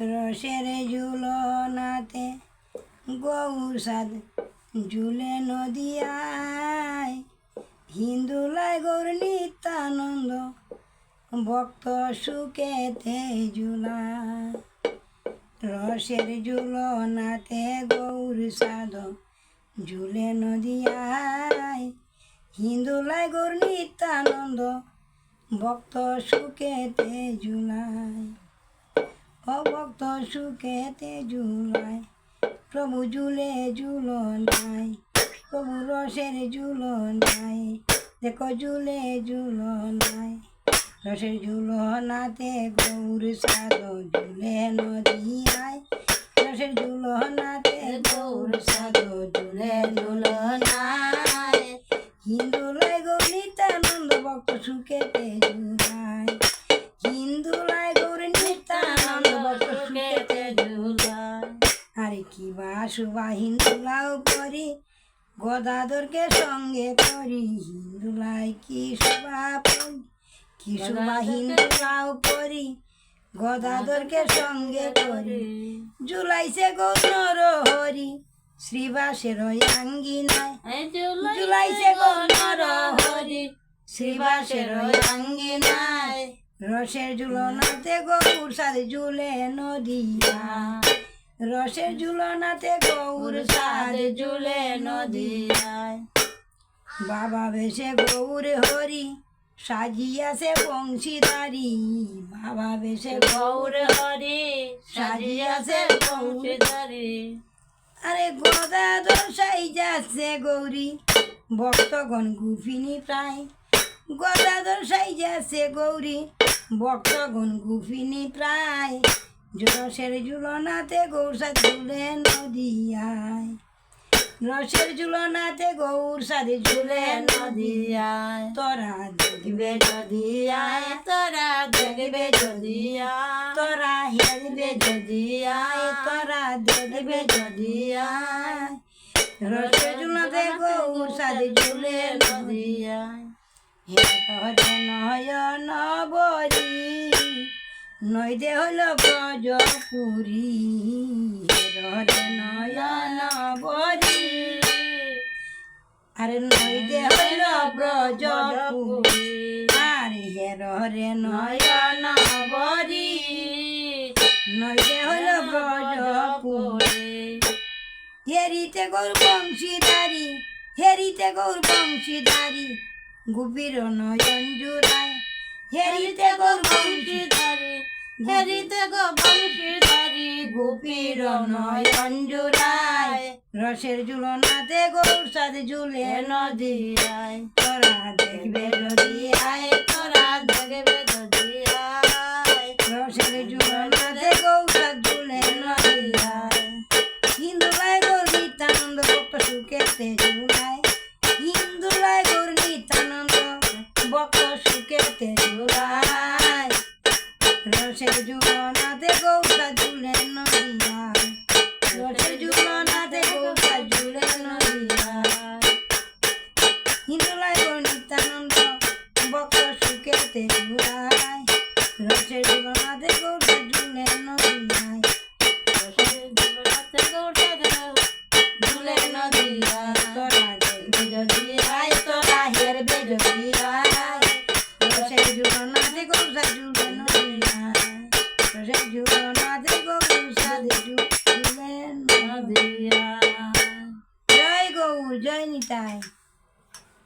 রসের ঝুলনাতে গৌর সাদ ঝুলে নদিয়ায়, হিন্দুলায় গৌর নিত্যানন্দ ভক্ত সুখেতে ঝুলায়। রসের ঝুলনাতে গৌর সাদ ঝুলে নদিয়ায়, হিন্দুলায় গৌর নিত্যানন্দ ভক্ত সুখেতে ঝুলায়। ও ভক্ত সুখেতে ঝুলায়, প্রভু ঝুলে ঝুলনায়, প্রভু রসের ঝুলনায়, দেখো ঝুলে ঝুলনায়। রসের ঝুলনাতে গৌর সাদ ঝুলে নদিয়ায়, রসের ঝুলনাতে গৌর সাদ ঝুলে ঝুলনায়, হিন্দুলায় গৌর নিত্যানন্দ ভক্ত সুখেতে ঝুলায়। হিন্দুলায় গৌর নিত্যানন্দ ভক্ত সুখেতে ঝুলায়। আরে কি বাসুবা হিন্দুলাও করি, গদাধরকে সঙ্গে করি, হিন্দুলায় কি শোভা পড়ি, কি শোভা হিন্দুলাও করি, গদাধরকে সঙ্গে করি। ঝুলাইছে গৌর নর হরি, শ্রীবাসের আঙ্গিনায়, ঝুলাইছে গৌর নর হরি, শ্রীবাসের আঙ্গিনায়। রসের ঝুলনাতে গৌর সাদ ঝুলে নদিয়ায়, রসের ঝুলনাতে গৌর সাদ ঝুলে নদিয়ায়। বাবা বেশে গৌর হরি সাজিয়াছে বংশীধারী, বাবা বেশে গৌর হরি সাজিয়াছে বংশীধারী। আরে গদাধর সাইজাছে গৌরী ভক্তগণ গুফিনী প্রায়, গদাধর সাইজাছে গৌরী ভক্তগণ গুফিনী প্রায়। রসের ঝুলনাতে গৌর সাদ ঝুলে নদিয়ায়, রসের ঝুলনাতে গৌর সাদ ঝুলে নদিয়ায়। তোরা দেখবে যদি আয়, তোরা দেখবে যদি আয়, তোরা হেরবে যদি আয়, তোরা দেখবে যদি আয়। রসের ঝুলনাতে গৌর সাদ ঝুলে নদিয়ায়। হে তোরে নয়ন বরি, নইদে হল ব্রজপুরী, হে নয়ন বরি, আরে নইদে হল ব্রজপুরী। আরে হে নয়ন বরি, নইদে হল ব্রজপুরী। হেরিতে গৌর বংশীধারী, হেরিতে গৌর বংশীধারী, গোপীর নয়ন জুড়ায়। হেরিতে গৌর বংশীধারী, হেরিতে গৌর বংশীধারী, গোপীর নয়ন জুড়ায়। রসের ঝুলনাতে গৌর সাদ ঝুলে নদিয়ায়। তোরা দেখবে যদি আয়, তোরা দেখবে যদি আয়। রসের ঝুলনাতে গৌর সাদ ঝুলে নদিয়ায়। হিন্দুলায় গৌর নিত্যানন্দ ভক্ত সুখেতে ঝুলায়, হিন্দুলায় গৌর নিত্যানন্দ ভক্ত সুখেতে ঝুলায়। রসের ঝুলনাতে গৌর সাদ ঝুলে নদিয়ায়, রসের ঝুলনাতে গৌর সাদ ঝুলে নদিয়ায়। হিন্দুলায় গৌর নিত্যানন্দ ভক্ত সুখেতে ঝুলায়, রসের ঝুলনাতে গৌর সাদ ঝুলে নদিয়ায়, রসের ঝুলনাতে গৌর সাদ ঝুলে নদিয়ায়। তোরা দেখবে যদি আয়, তোরা হেরবে যদি আয়। রসের ঝুলনাতে গৌর সাদ ঝুলে নদিয়ায়, রসের ঝুলনাতে গৌর সাদ ঝুলে নদিয়ায়। জয় গৌর, জয় নিতাই।